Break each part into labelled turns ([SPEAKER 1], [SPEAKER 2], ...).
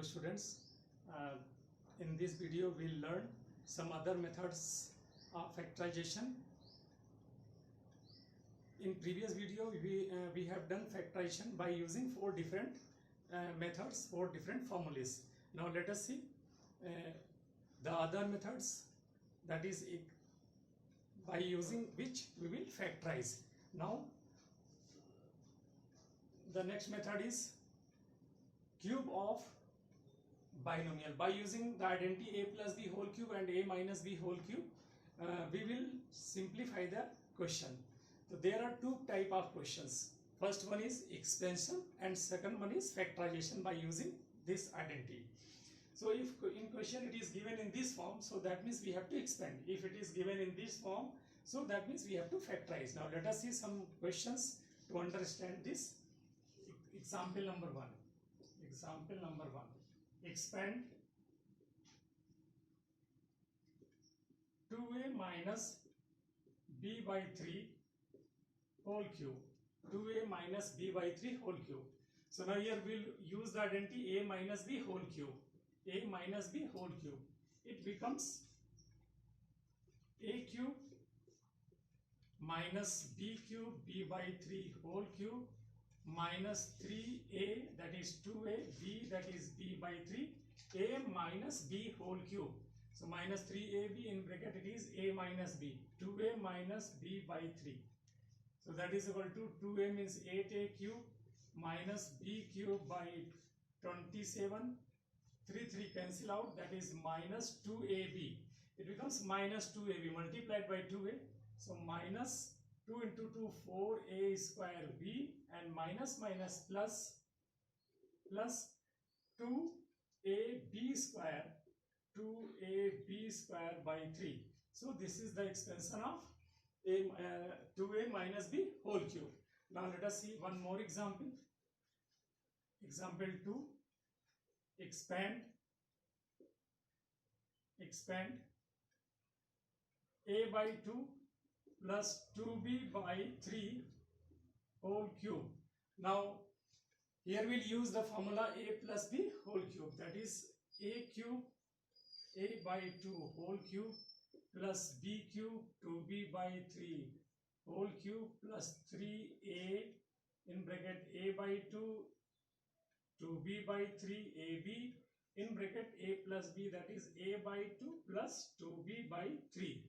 [SPEAKER 1] students. Uh, in this video we'll learn some other methods of factorization. In previous video we have done factorization by using four different methods, four different formulas. Now let us see the other methods, that is by using which we will factorize. Now the next method is cube of binomial. By using the identity a plus b whole cube and a minus b whole cube, we will simplify the question. So there are two type of questions. First one is expansion and second one is factorization by using this identity. So if in question it is given in this form, so that means we have to expand. If it is given in this form, so that means we have to factorize. Now let us see some questions to understand this. Example number one. Example number one. Expand 2a minus b by 3 whole cube. 2a minus b by 3 whole cube. So now here we'll use the identity a minus b whole cube. A minus b whole cube. It becomes a cube minus b cube b by 3 whole cube minus 3a, that is 2a, b, that is b by 3, a minus b whole cube. So minus 3ab, in bracket it is a minus b, 2a minus b by 3. So that is equal to 2a means 8a cube minus b cube by 27. 3 cancel out, that is minus 2ab. It becomes minus 2ab multiplied by 2a. So minus 2 into 2, 4a square b, and minus minus plus 2ab square, 2ab square by 3. So this is the expansion of 2a minus b whole cube. Now let us see one more example. Example 2. Expand a by 2 plus 2b by 3 whole cube. Now here we'll use the formula a plus b whole cube, that is a cube a by 2 whole cube plus b cube 2b by 3 whole cube plus 3a in bracket a by 2 2b by 3 ab in bracket a plus b, that is a by 2 plus 2b by 3,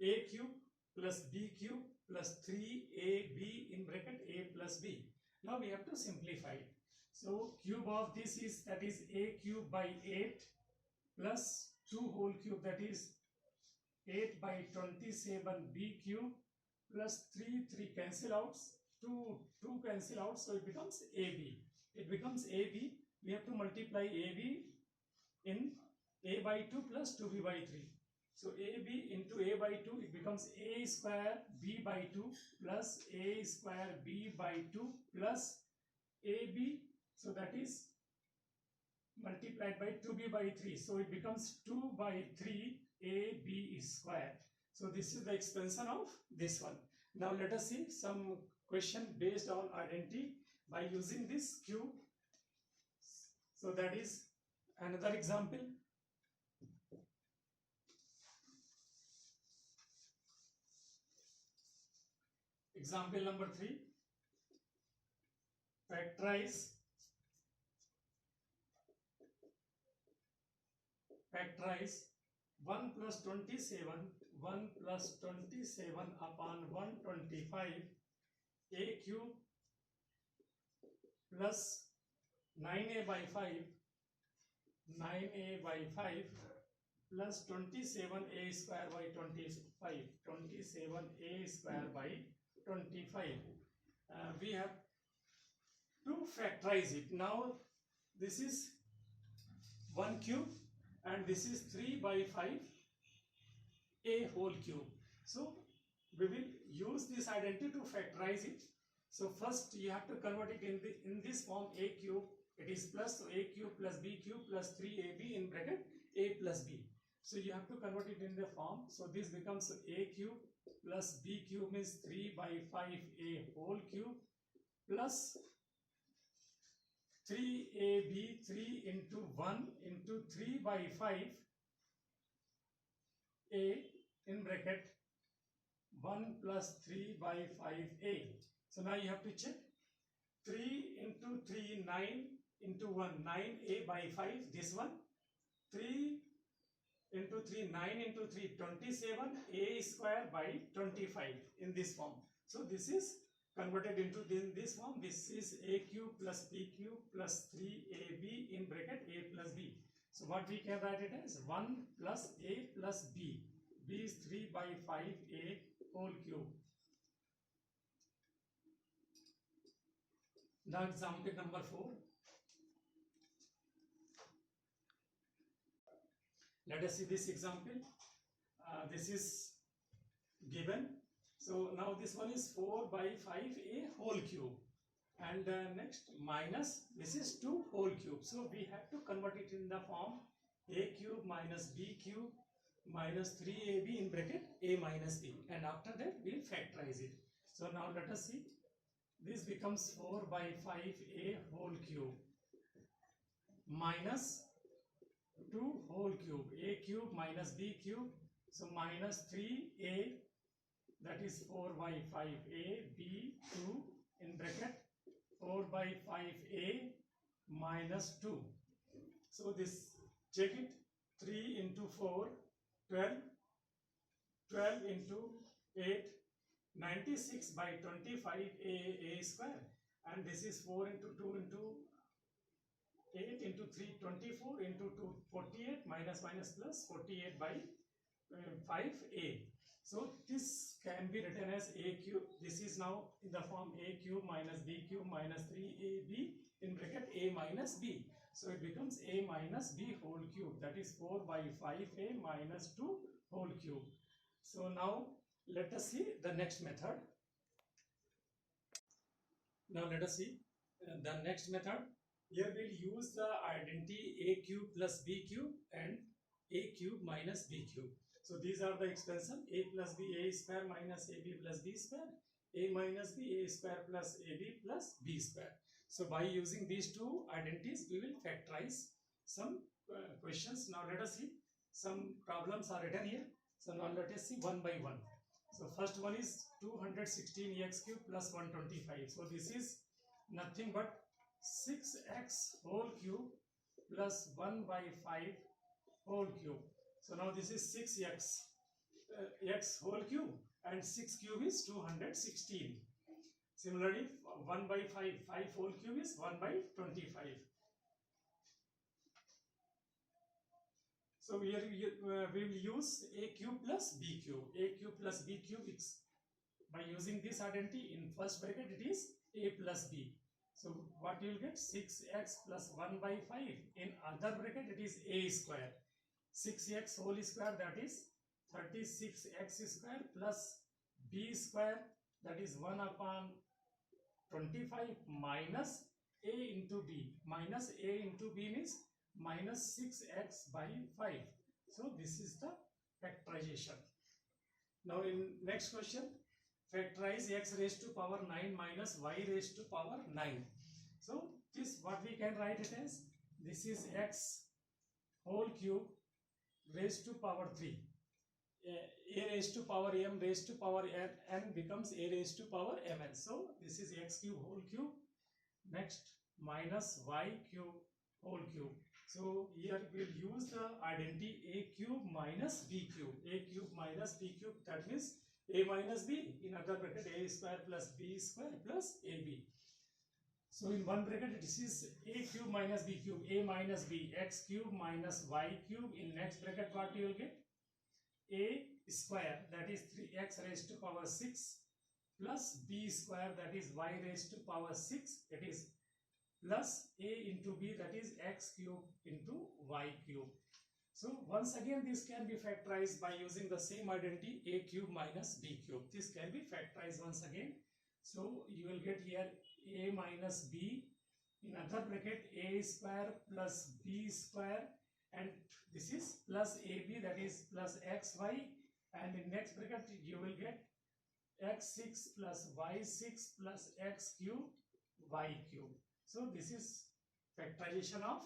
[SPEAKER 1] a cube plus b cube plus 3ab in bracket a plus b. Now we have to simplify it. So cube of this is, that is a cube by 8 plus 2 whole cube, that is 8 by 27 b cube plus 3 cancel out, 2 cancel out, so it becomes ab. It becomes ab. We have to multiply ab in a by 2 plus 2b by 3. So ab into a by 2, it becomes a square b by 2 plus a square b by 2 plus ab. So that is multiplied by 2b by 3. So it becomes 2 by 3 ab square. So this is the expansion of this one. Now let us see some question based on identity by using this cube. So that is another example. Example number 3. Factorize 1 plus 27 upon 125 a cube plus 9a by 5 plus 27a square by 25, 27a square by 25. We have to factorize it. Now this is 1 cube and this is 3 by 5 a whole cube. So we will use this identity to factorize it. So first you have to convert it in this form, a cube, it is plus, so a cube plus b cube plus 3ab in bracket a plus b. So you have to convert it in the form. So this becomes a cube plus b cube means 3 by 5 a whole cube plus 3ab 3 into 1 into 3 by 5 a in bracket 1 plus 3 by 5a. So now you have to check 3 into 3, 9 into 1, 9a by 5, this one. 3 into 3, 9 into 3, 27, a square by 25 in this form. So this is converted into this form. This is a cube plus b cube plus 3ab in bracket a plus b. So what we can write it as 1 plus a plus b. b is 3 by 5a whole cube. Now example number 4. Let us see this example. This is given. So now this one is 4 by 5a whole cube. And next minus, this is 2 whole cube. So we have to convert it in the form a cube minus b cube minus 3ab in bracket a minus b. And after that we will factorize it. So now let us see. This becomes 4 by 5a whole cube minus 2 whole cube, a cube minus b cube, so minus 3a, that is 4 by 5a, b 2 in bracket 4 by 5a minus 2. So this, check it, 3 into 4, 12, 12 into 8, 96 by 25 a square, and this is 4 into 2 into 8 into 3, 24 into 2, 48 minus plus 48 by 5a. So this can be written as a cube. This is now in the form a cube minus b cube minus 3ab in bracket a minus b. So it becomes a minus b whole cube, that is 4 by 5a minus 2 whole cube. So now let us see the next method. Now let us see the next method. Here we'll use the identity a cube plus b cube and a cube minus b cube. So these are the expression a plus b, a square minus ab plus b square, a minus b, a square plus ab plus b square. So by using these two identities, we will factorize some questions. Now let us see. Some problems are written here. So now let us see one by one. So first one is 216x cube plus 125. So this is nothing but 6x whole cube plus 1 by 5 whole cube. So now this is 6x x whole cube, and 6 cube is 216. Similarly, 1 by 5 whole cube is 1 by 25. So here we will use a cube plus b cube. A cube plus b cube is, by using this identity, in first bracket it is a plus b. So what you will get, 6x plus 1 by 5. In other bracket it is a square. 6x whole square, that is 36x square plus b square, that is 1 upon 25 minus a into b. Minus a into b means minus 6x by 5. So this is the factorization. Now in next question, factorize x raised to power 9 minus y raised to power 9. So this, what we can write it as, this is x whole cube raised to power 3. A raised to power m raised to power n becomes a raised to power mn. So this is x cube whole cube. Next, minus y cube whole cube. So here we will use the identity a cube minus b cube. A cube minus b cube, that means a minus b. In other bracket, a square plus b square plus ab. So in one bracket this is a cube minus b cube, a minus b, x cube minus y cube. In next bracket what you will get, a square, that is 3x raised to power 6 plus b square, that is y raised to power 6, that is plus a into b, that is x cube into y cube. So once again this can be factorized by using the same identity a cube minus b cube. This can be factorized once again. So you will get here a minus b, in other bracket a square plus b square, and this is plus ab, that is plus xy, and in next bracket you will get x6 plus y6 plus x cube y cube. So this is factorization of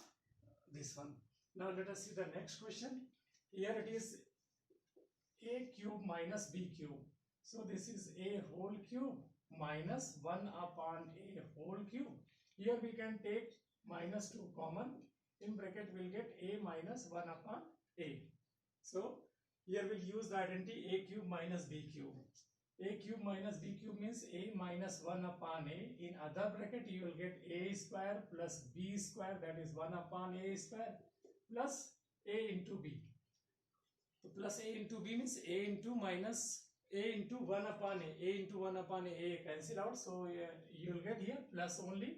[SPEAKER 1] this one. Now let us see the next question. Here it is a cube minus b cube. So this is a whole cube minus 1 upon a whole cube. Here we can take minus 2 common. In bracket we'll get a minus 1 upon a. So here we'll use the identity a cube minus b cube. A cube minus b cube means a minus 1 upon a. In other bracket you will get a square plus b square, that is 1 upon a square, plus a into b. So plus a into b means a into minus a into 1 upon a into 1 upon a cancel out. So you will get here plus only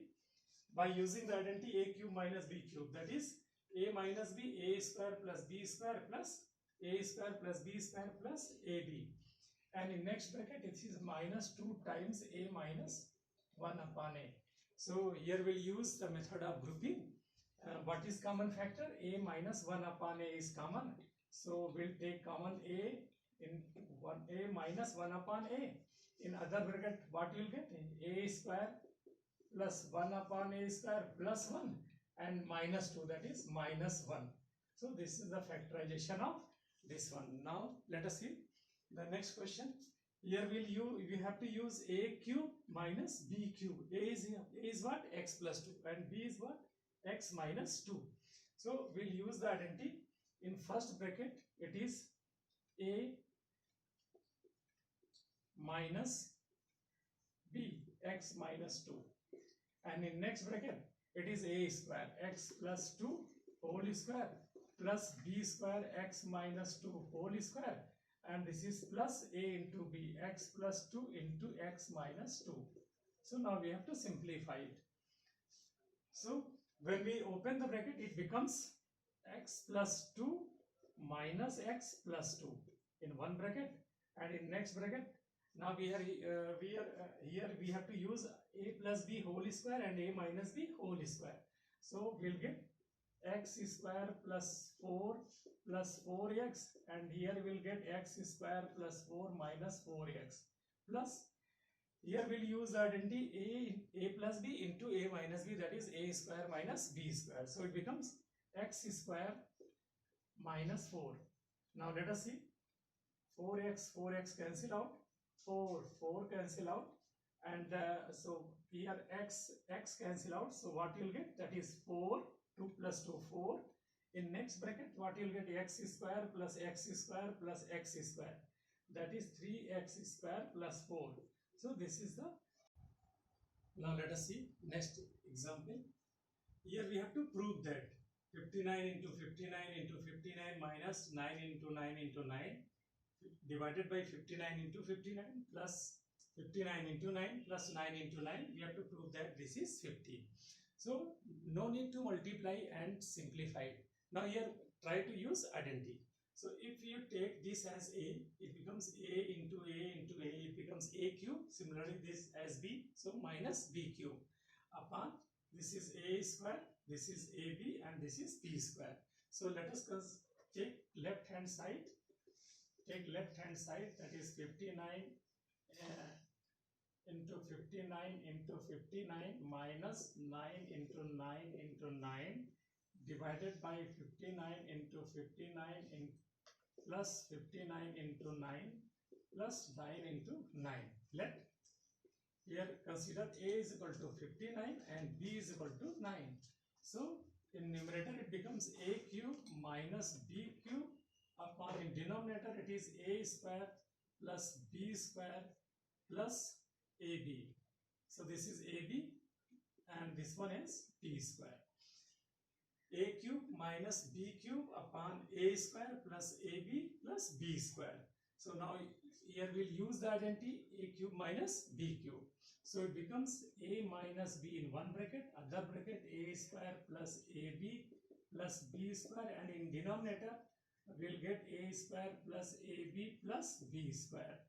[SPEAKER 1] by using the identity a cube minus b cube, that is a minus b, a square plus b square plus a square plus b square plus ab. And in next bracket it is minus 2 times a minus 1 upon a. So here we'll use the method of grouping. What is common factor? A minus 1 upon a is common. So we'll take common a in a minus 1 upon a. In other bracket what you'll get? A square plus 1 upon a square plus 1 and minus 2, that is minus 1. So this is the factorization of this one. Now let us see the next question. Here we have to use a cube minus b cube. A is what? X plus 2, and b is what? X minus 2. So we'll use the identity. In first bracket it is a minus b, x minus 2, and in next bracket it is a square, x plus 2 whole square plus b square, x minus 2 whole square, and this is plus a into b, x plus 2 into x minus 2. So now we have to simplify it. So when we open the bracket it becomes x plus 2 minus x plus 2 in one bracket, and in next bracket now here we have to use a plus b whole square and a minus b whole square. So we'll get x square plus 4 plus 4x, and here we'll get x square plus 4 minus 4x, plus here we'll use identity a plus b into a minus b, that is a square minus b square. So it becomes x square minus 4. Now let us see. 4x cancel out, 4 cancel out, and so here x cancel out. So what you'll get? That is 4, 2 plus 2, 4. In next bracket what you'll get? X square plus x square plus x square, that is 3x square plus 4. So this is the. Now let us see next example. Here we have to prove that 59 into 59 into 59 minus 9 into 9 into 9 divided by 59 into 59 plus 59 into 9 plus 9 into 9, we have to prove that this is 50. So no need to multiply and simplify it. Now here try to use identity. So if you take this as a, it becomes a into a into a, it becomes a cube. Similarly this as b, so minus b cube upon this is a square, this is ab, and this is b square. So let us take left hand side. Take left hand side, that is 59 into 59 into 59 minus 9 into 9 into 9 divided by 59 into 59 in plus 59 into 9 plus 9 into 9. Let here consider a is equal to 59 and b is equal to 9. So in numerator it becomes a cube minus b cube upon, in denominator it is a square plus b square plus ab. So this is ab and this one is b square. A cube minus b cube upon a square plus ab plus b square. So now here we'll use the identity a cube minus b cube. So it becomes a minus b in one bracket, other bracket a square plus ab plus b square, and in denominator we'll get a square plus ab plus b square.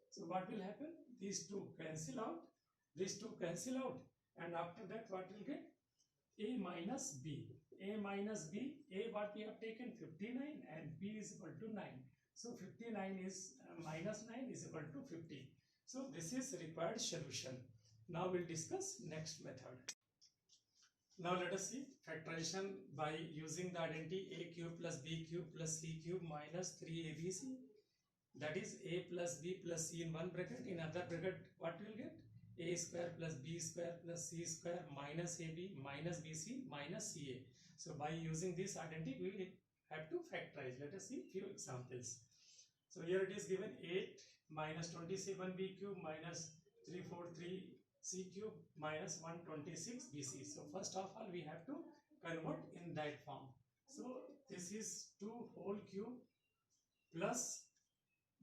[SPEAKER 1] So what will happen? These two cancel out, and after that what will get? A minus b. A minus b, a what we have taken 59 and b is equal to 9. So 59 is minus 9 is equal to 50. So this is required solution. Now we'll discuss next method. Now let us see factorization by using the identity a cube plus b cube plus c cube minus 3abc. That is a plus b plus c in one bracket. In other bracket, what we will get? A square plus b square plus c square minus ab minus bc minus ca. So by using this identity, we have to factorize. Let us see few examples. So here it is given 8 minus 27b cube minus 343c cube minus 126 bc. So first of all, we have to convert in that form. So this is 2 whole cube plus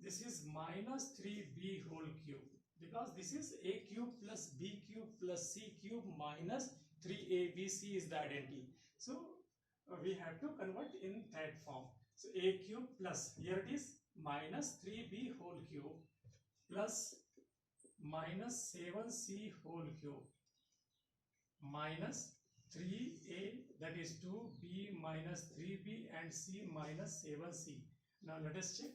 [SPEAKER 1] this is minus 3b whole cube, because this is a cube plus b cube plus c cube minus 3abc is the identity. So we have to convert in that form. So a cube plus, here it is minus 3b whole cube plus minus 7c whole cube minus 3a, that is 2b minus 3b and c minus 7c. Now let us check.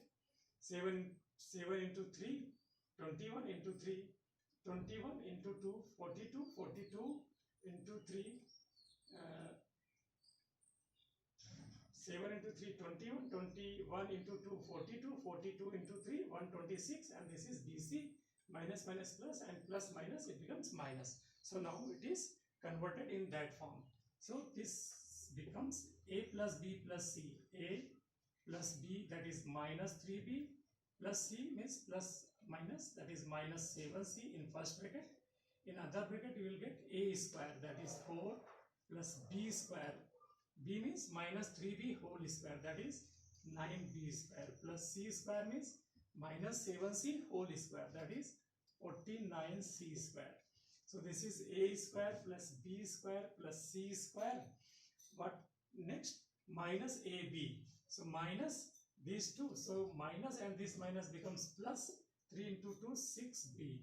[SPEAKER 1] 7 into 3, 21 into 3, 21 into 2, 42, 42 into 3, 7 into 3, 21, 21 into 2, 42, 42 into 3, 126, and this is BC, minus minus plus, and plus minus, it becomes minus. So now it is converted in that form. So this becomes a plus b plus c. A plus b, that is minus 3b, plus c means plus minus, that is minus 7c in first bracket. In other bracket you will get a square, that is 4 plus b square. B means minus 3b whole square, that is 9b square, plus c square means minus 7c whole square, that is 49c square. So this is a square plus b square plus c square. What next? Minus ab. So minus these two. So minus and this minus becomes plus. 3 into 2, 6b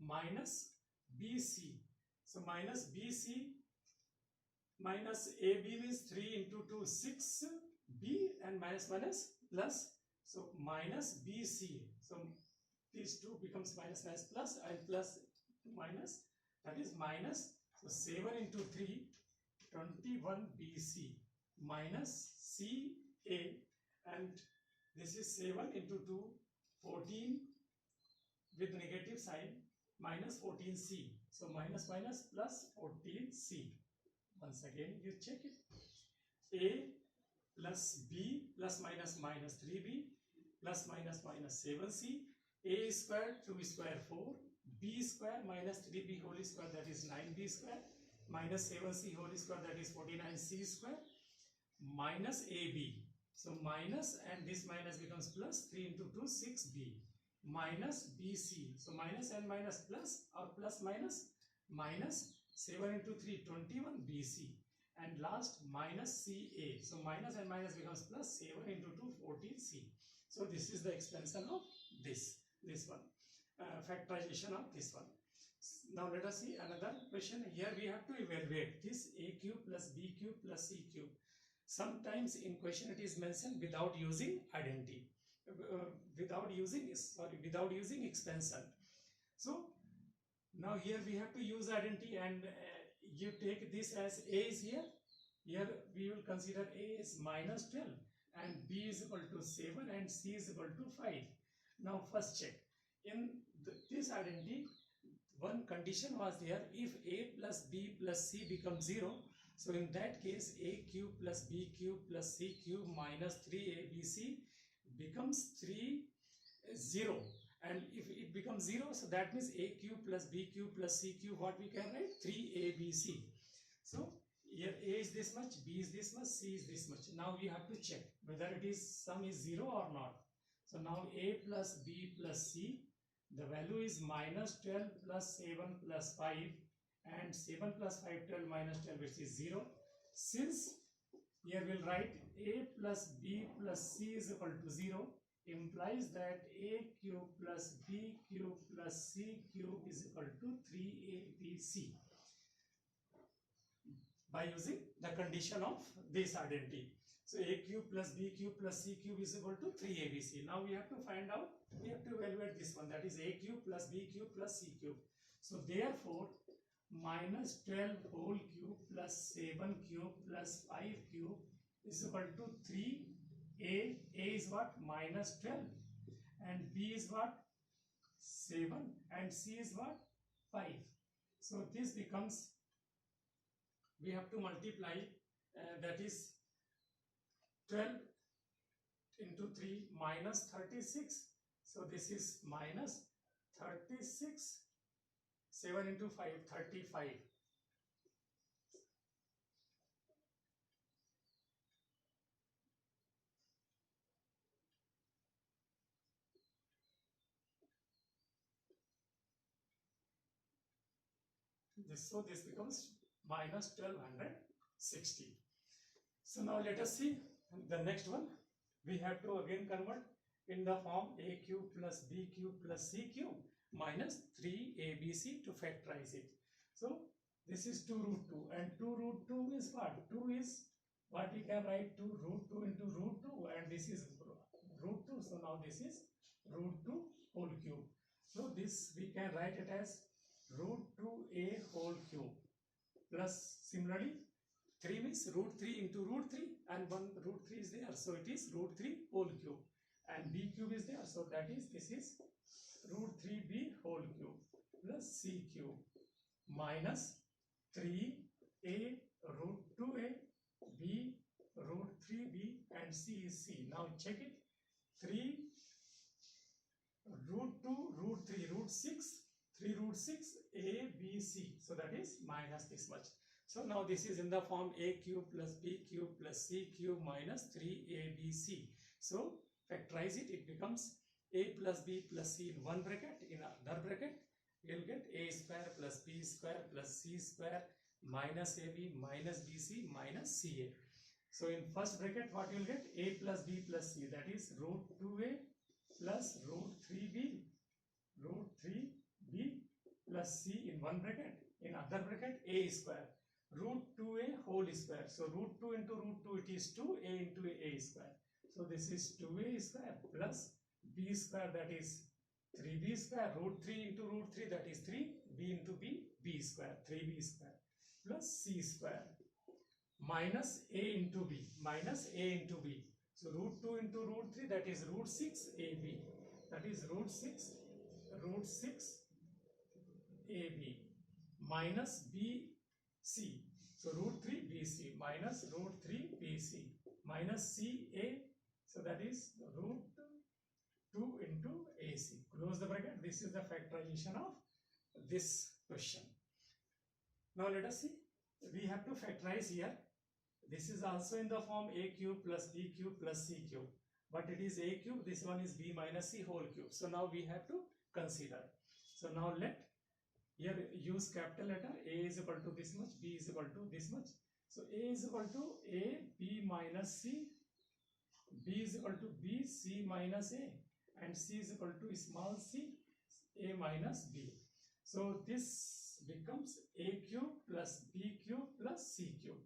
[SPEAKER 1] minus bc. So minus bc minus ab means 3 into 2, 6b, and minus minus plus. So minus bc. So these two becomes minus minus plus, and plus minus, that is minus. So 7 into 3, 21 bc minus ca, and this is 7 into 2, 14 with negative sign, minus 14c. So minus minus plus 14c. Once again you check it. A plus b plus minus minus 3b plus minus minus 7c. A square 2 square 4. B square minus 3b whole square, that is 9b square, minus 7c whole square, that is 49c square, minus ab. So minus and this minus becomes plus. 3 into 2, 6b minus bc. So minus and minus plus, or plus minus, minus 7 into 3, 21 bc, and last minus ca. So minus and minus becomes plus. 7 into 2, 14c. So this is the expansion of this one, factorization of this one. Now let us see another question. Here we have to evaluate this a cube plus b cube plus c cube. Sometimes in question it is mentioned without using identity, without using expansion. So now here we have to use identity, and you take this as a is here. Here we will consider a is minus 12 and b is equal to 7 and c is equal to 5. Now first check. In this identity, one condition was there. If a plus b plus c becomes 0, so in that case a cube plus b cube plus c cube minus 3abc becomes 0. And if it becomes 0, so that means a cube plus b cube plus c cube, what we can write? 3abc. So here a is this much, b is this much, c is this much. Now we have to check whether it is sum is 0 or not. So now a plus b plus c, the value is minus 12 plus 7 plus 5, and 7 plus 5, 12 minus 12, which is 0. Since here we'll write a plus b plus c is equal to 0, implies that a cube plus b cube plus c cube is equal to 3abc by using the condition of this identity. So a cube plus b cube plus c cube is equal to 3abc. Now we have to find out, we have to evaluate this one, that is a cube plus b cube plus c cube. So therefore minus 12 whole cube plus 7 cube plus 5 cube is equal to 3a. A is what? Minus 12. And b is what? 7. And c is what? 5. So this becomes, we have to multiply, that is 12 into 3 minus 36. So this is minus 36. 7 into 5, 35. So this becomes minus 1260. So now let us see the next one. We have to again convert in the form a cube plus b cube plus c cube minus 3abc to factorize it. So this is 2 root 2, and 2 root 2 is what? 2 is what we can write, 2 root 2 into root 2, and this is root 2. So now this is root 2 whole cube. So this we can write it as root 2a whole cube plus, similarly 3 means root 3 into root 3, and 1 root 3 is there, so it is root 3 whole cube, and b cube is there, so that is, this is root 3b whole cube plus c cube minus 3a root 2a, b root 3b, and c is c. Now check it. 3 root 2 root 3 root 6, 3 root 6 a b c, so that is minus this much. So now this is in the form a cube plus b cube plus c cube minus 3abc. So factorize it, it becomes a plus b plus c in one bracket, in another bracket you will get a square plus b square plus c square minus ab minus bc minus ca. So in first bracket what you will get? A plus b plus c, that is root 2a plus root 3b plus c in one bracket, in other bracket a square root 2a whole square. So root 2 into root 2, it is 2a into a square. So this is 2a square plus b square, that is 3b square, root 3 into root 3, that is 3, b into b square, 3b square plus c square minus a into b, So root 2 into root 3, that is root 6 ab, that is root 6 ab minus bc. So root 3 bc minus root 3 bc minus ca, so that is root 2 into ac. Close the bracket. This is the factorization of this question. Now let us see. We have to factorize here. This is also in the form a cube plus b cube plus c cube, but it is a cube, this one is b minus c whole cube. So now we have to consider. So now let here use capital letter. A is equal to this much, b is equal to this much. So a is equal to a, b minus c, b is equal to b, c minus a, and c is equal to small c, a minus b. So this becomes a cube plus b cube plus c cube.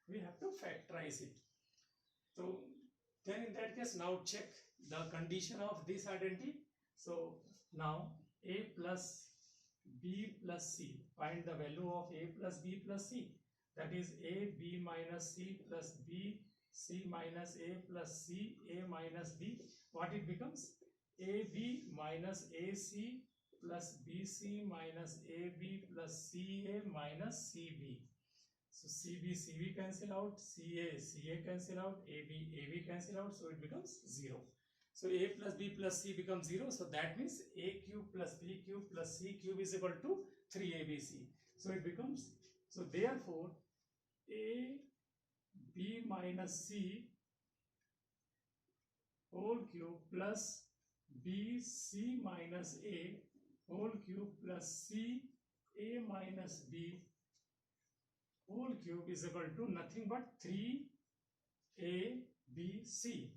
[SPEAKER 1] We have to factorize it. So then in that case, now check the condition of this identity. So now a plus b plus c, find the value of a plus b plus c, that is a b minus c plus b c minus a plus c a minus b. What it becomes? A b minus ac plus bc minus ab plus ca minus cb. So CB cancel out, CA cancel out, AB cancel out, so it becomes 0. So A plus B plus C becomes 0, so that means A cube plus B cube plus C cube is equal to 3ABC. So it becomes, so therefore A B minus C whole cube plus B C minus A whole cube plus C A minus B whole cube is equal to nothing but 3ABC.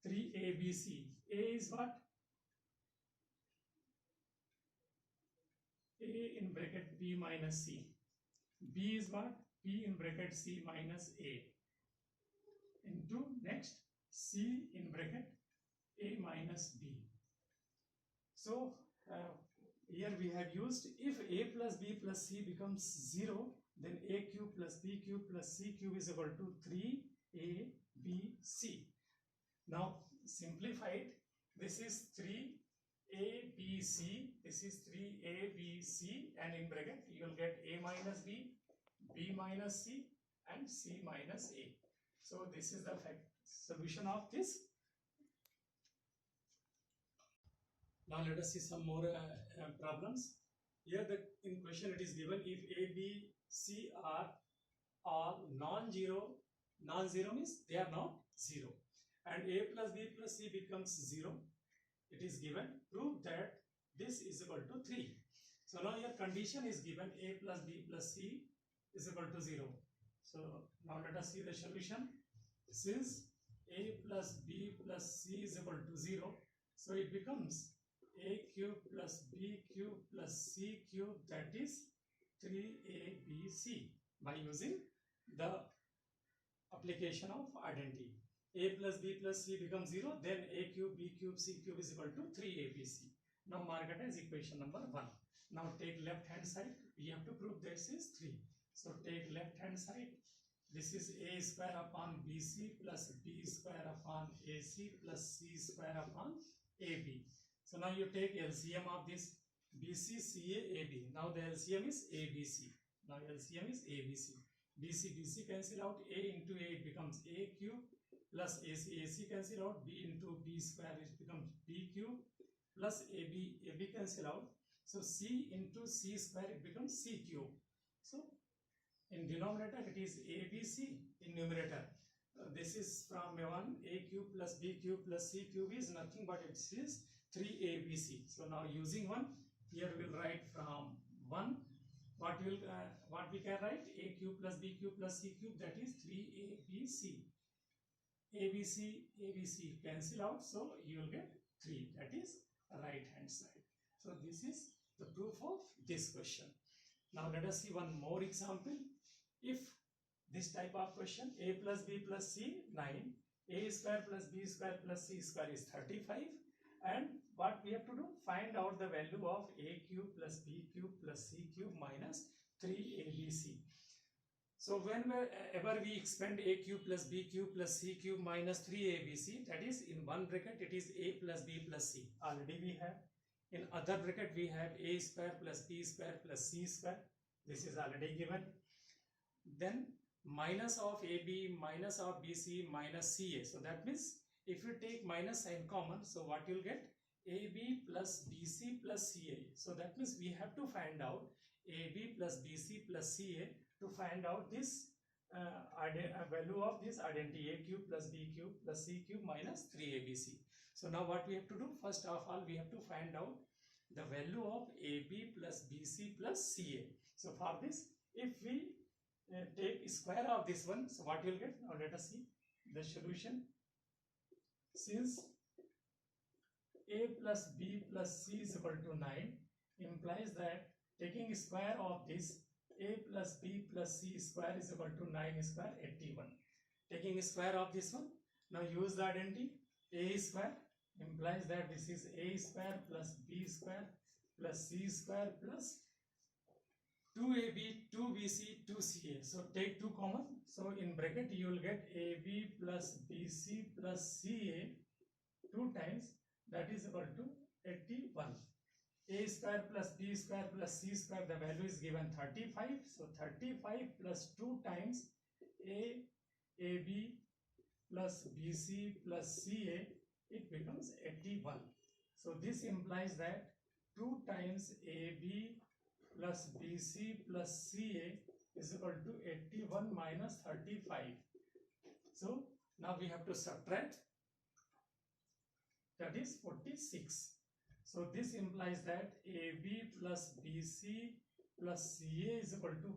[SPEAKER 1] 3ABC. A is what? A in bracket B minus C. B is what? P in bracket C minus A. Into next C in bracket A minus B. So here we have used, if a plus b plus c becomes 0, then a cube plus b cube plus c cube is equal to 3abc. Now simplified, this is 3abc, this is 3abc, and in bracket you will get a minus b, b minus c, and c minus a. So this is the solution of this. Now let us see some more problems. Here in question it is given, if a, b, c are all non-zero means they are not 0, and a plus b plus c becomes 0, it is given, prove that this is equal to 3. So now your condition is given, a plus b plus c is equal to 0. So now let us see the solution. Since a plus b plus c is equal to 0, so it becomes a cube plus b cube plus c cube, that is 3abc, by using the application of identity. A plus b plus c becomes 0, then a cube b cube c cube is equal to 3abc. Now mark it as equation number 1. Now take left hand side, we have to prove this is 3. So take left hand side, this is a square upon bc plus b square upon ac plus c square upon ab. So now you take LCM of this, BC, CA, AB. Now the LCM is ABC. Now LCM is ABC. BC, BC cancel out, A into A, it becomes A cube, plus AC, AC cancel out, B into B square, it becomes B cube, plus AB, AB cancel out. So C into C square, it becomes C cube. So in denominator, it is ABC. In numerator, this is from 1, A cube plus B cube plus C cube is nothing but it is 3abc. So now using 1, here we will write from 1, what we can write, a cube plus b cube plus c cube, that is 3abc. ABC cancel out, so you will get 3, that is right hand side. So this is the proof of this question. Now let us see one more example. If this type of question, a plus b plus c 9, a square plus b square plus c square is 35, and what we have to do, find out the value of a cube plus b cube plus c cube minus 3abc. So whenever we expand a cube plus b cube plus c cube minus 3abc, that is in one bracket it is a plus b plus c, already we have. In other bracket we have a square plus b square plus c square, this is already given. Then minus of ab minus of bc minus ca, so that means if you take minus sign common, so what you will get, AB plus BC plus CA. So that means we have to find out AB plus BC plus CA to find out this value of this identity, A cube plus B cube plus C cube minus 3ABC. So now what we have to do, first of all we have to find out the value of AB plus BC plus CA. So for this, if we take square of this one, so what you will get, now let us see the solution. Since a plus b plus c is equal to 9, implies that taking square of this, a plus b plus c square is equal to 9 square 81. Taking square of this one, now use the identity, a square implies that this is a square plus b square plus c square plus 2ab, 2bc, 2ca. So take 2 common. So in bracket you will get ab plus bc plus ca 2 times, that is equal to 81. A square plus b square plus c square, the value is given 35. So 35 plus 2 times ab plus bc plus ca, it becomes 81. So this implies that 2 times ab plus bc plus ca is equal to 81 minus 35. So now we have to subtract, that is 46. So this implies that AB plus BC plus CA is equal to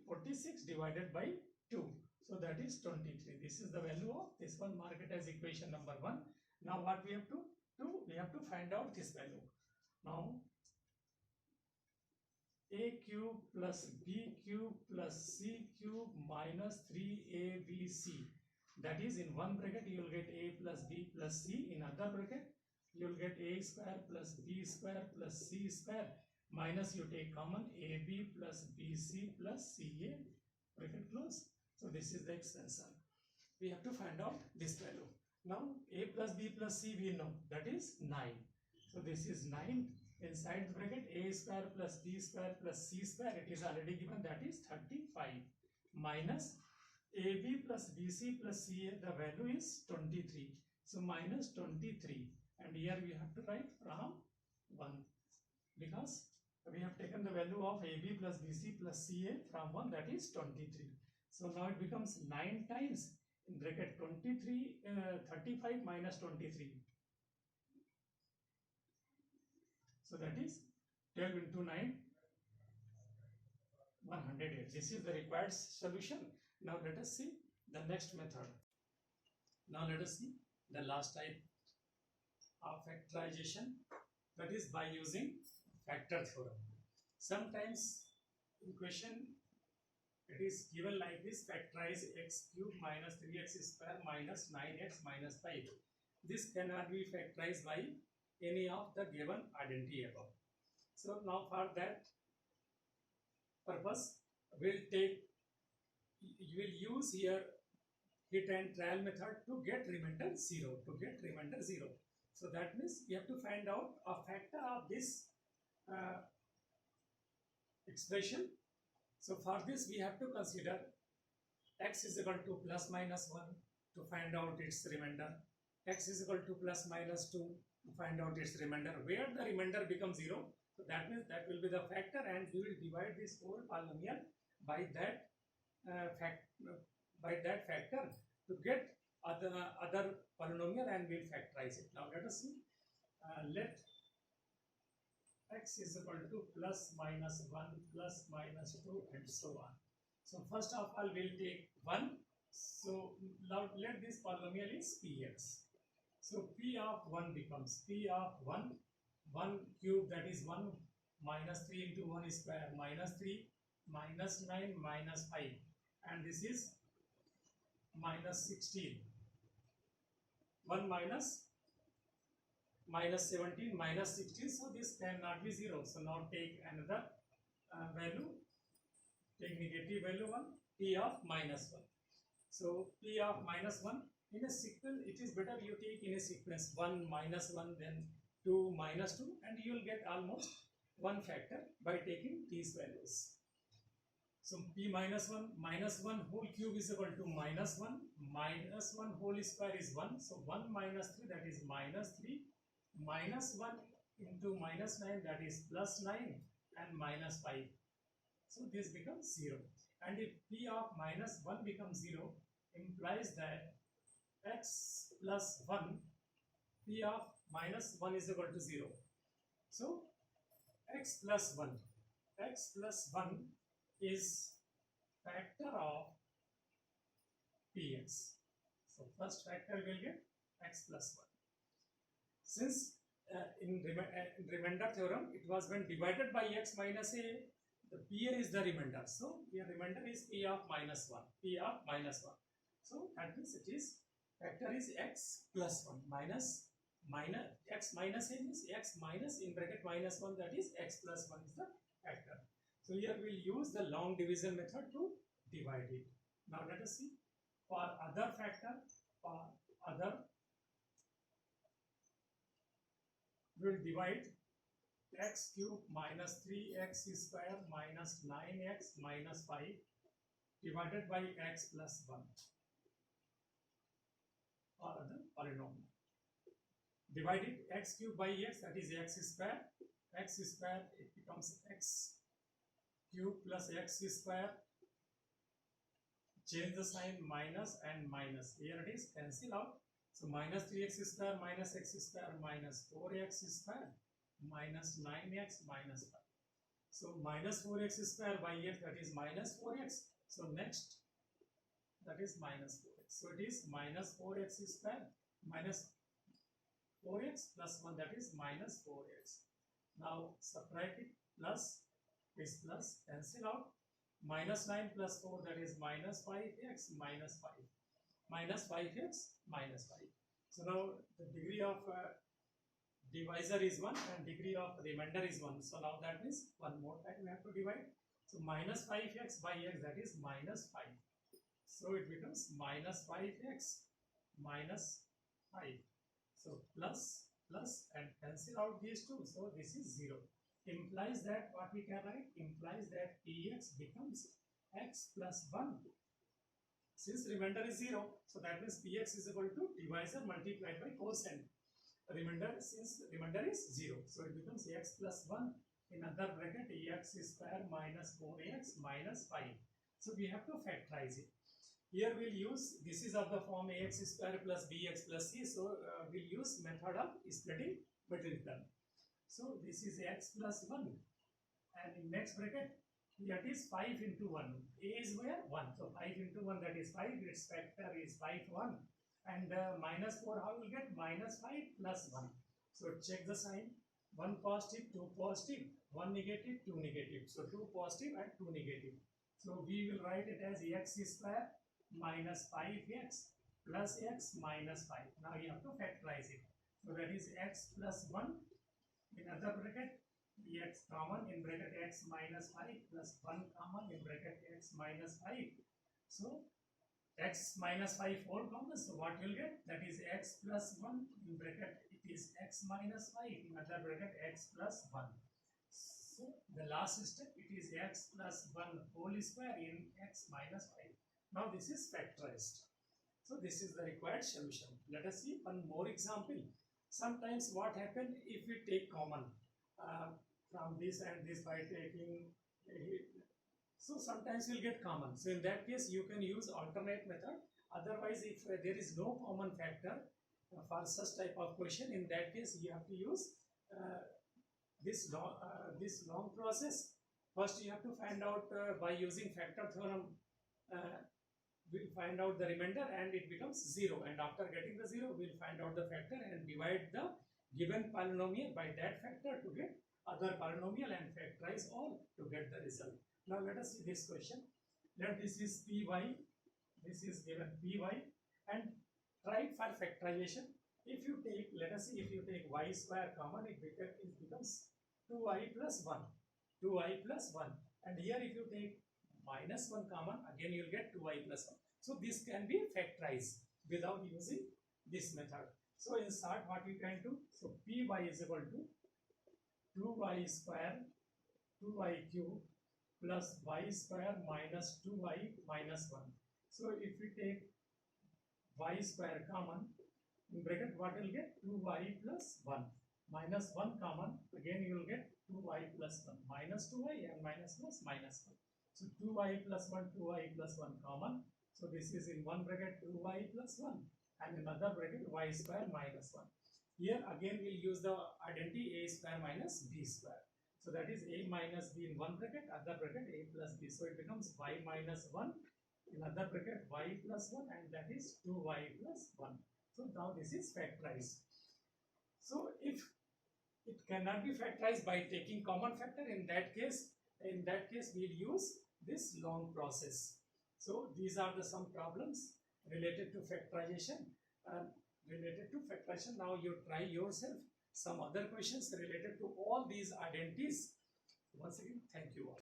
[SPEAKER 1] 46 divided by 2. So that is 23. This is the value of this one. Mark it as equation number 1. Now what we have to do? We have to find out this value. Now A cube plus B cube plus C cube minus 3ABC. That is in one bracket you will get A plus B plus C. In other bracket you will get a square plus b square plus c square minus you take common ab plus bc plus ca bracket close. So this is the extension. We have to find out this value. Now a plus b plus c we know, that is 9. So this is 9 inside the bracket. A square plus b square plus c square, it is already given, that is 35 minus ab plus bc plus ca, the value is 23. So minus 23, and here we have to write from 1 because we have taken the value of ab plus bc plus ca from 1, that is 23. So now it becomes 9 times in bracket 35 minus 23. So that is 12 into 9, 108. This is the required solution. Now let us see the next method. Now let us see the last type of factorization, that is by using factor theorem. Sometimes in question it is given like this: factorize x cube minus 3x square minus 9x minus 5. This cannot be factorized by any of the given identity above. So now for that purpose, you will use here hit and trial method to get remainder 0. So that means we have to find out a factor of this expression. So for this we have to consider x is equal to plus minus 1 to find out its remainder, x is equal to plus minus 2 to find out its remainder. Where the remainder becomes 0, so that means that will be the factor, and we will divide this whole polynomial by that factor to get other polynomial, and we'll factorize it. Now let us see. Let x is equal to plus minus 1 plus minus 2 and so on. So first of all we'll take 1. So now let this polynomial is px. So p of 1 becomes p of 1 cube, that is 1 minus 3 into 1 square minus 3 minus 9 minus 5, and this is minus 16. 1 minus 17 minus 16, so this cannot be 0. So now take another value, take negative value 1, p of minus 1. So p of minus 1 in a sequence, it is better you take in a sequence 1 minus 1 then 2 minus 2, and you will get almost one factor by taking these values. So p minus 1 whole cube is equal to minus 1 whole square is 1. So 1 minus 3, that is minus 3, minus 1 into minus 9, that is plus 9, and minus 5. So this becomes 0. And if p of minus 1 becomes 0, implies that x plus 1, p of minus 1 is equal to 0. So x plus 1 is factor of px. So first factor will get x plus 1. Since in remainder theorem it was when divided by x minus a, the p is the remainder. So here remainder is p of minus 1. So that means it is factor is x plus 1 minus x minus a means x minus in bracket minus 1, that is x plus 1 is the factor. So here we will use the long division method to divide it. Now let us see for other factor. We will divide x cube minus 3x square minus 9x minus 5 divided by x plus 1 or other polynomial. Divided x cube by x, that is x square, it becomes x cube plus x square, change the sign minus and minus, here it is cancel out. So minus 3x square minus x square minus 4x square minus 9x minus 5. So minus 4x square by x, that is minus 4x. So next, that is minus 4x. So it is minus 4x square minus 4x plus 1, that is minus 4x. Now subtract it, plus is plus, cancel out. Minus 9 plus 4, that is minus 5x minus 5. Minus 5x minus 5. So now the degree of divisor is 1 and degree of remainder is 1. So now that means one more time we have to divide. So minus 5x by x, that is minus 5. So it becomes minus 5x minus 5. So plus and cancel out these two. So this is 0. Implies that what we can write? Implies that px becomes x plus 1. Since remainder is 0, so that means px is equal to divisor multiplied by quotient. Remainder, since remainder is 0, so it becomes x plus 1 in other bracket ax square minus 4ax minus 5. So we have to factorize it. Here we'll use, this is of the form ax square plus bx plus c, so we'll use method of splitting between them. So this is x plus 1 and in next bracket that is 5 into 1. A is where? 1. So 5 into 1, that is 5. Its factor is 5, 1. And minus 4, how will get? Minus 5 plus 1. So check the sign. 1 positive, 2 positive, 1 negative, 2 negative. So 2 positive and 2 negative. So we will write it as x square minus 5x plus x minus 5. Now you have to factorize it. So that is x plus 1 in other bracket. X common in bracket x minus 5 plus 1 common in bracket x minus 5. So x minus 5 whole common. So what you will get? That is x plus 1 in bracket it is x minus 5 in other bracket x plus 1. So the last step it is x plus 1 whole square in x minus 5. Now this is factorized. So this is the required solution. Let us see one more example. Sometimes what happens if we take common from this and this by taking so sometimes we'll get common. So in that case you can use alternate method. Otherwise if there is no common factor for such type of question, in that case you have to use this long process. First you have to find out by using factor theorem, we'll find out the remainder and it becomes 0, and after getting the 0 we'll find out the factor and divide the given polynomial by that factor to get other polynomial and factorize all to get the result. Now let us see this question. Let this is py, this is given py, and try for factorization. If you take, let us see, if you take y square common, it becomes 2y plus 1, 2y plus 1, and here if you take minus 1 common, again you will get 2y plus 1. So this can be factorized without using this method. So in short what we can do, so py is equal to 2y square 2y cube plus y square minus 2y minus 1. So if we take y square common, in bracket what will get? 2y plus 1 minus 1 common, again you will get 2y plus 1 minus 2y and minus plus minus 1. So 2y plus 1, 2y plus 1 common. So this is in one bracket 2y plus 1 and in another bracket y square minus 1. Here again we'll use the identity a square minus b square. So that is a minus b in one bracket, other bracket a plus b. So it becomes y minus 1 in other bracket y plus 1 and that is 2y plus 1. So now this is factorized. So if it cannot be factorized by taking common factor, in that case we'll use this long process. So these are the some problems related to factorization. Now you try yourself some other questions related to all these identities. Once again, thank you all.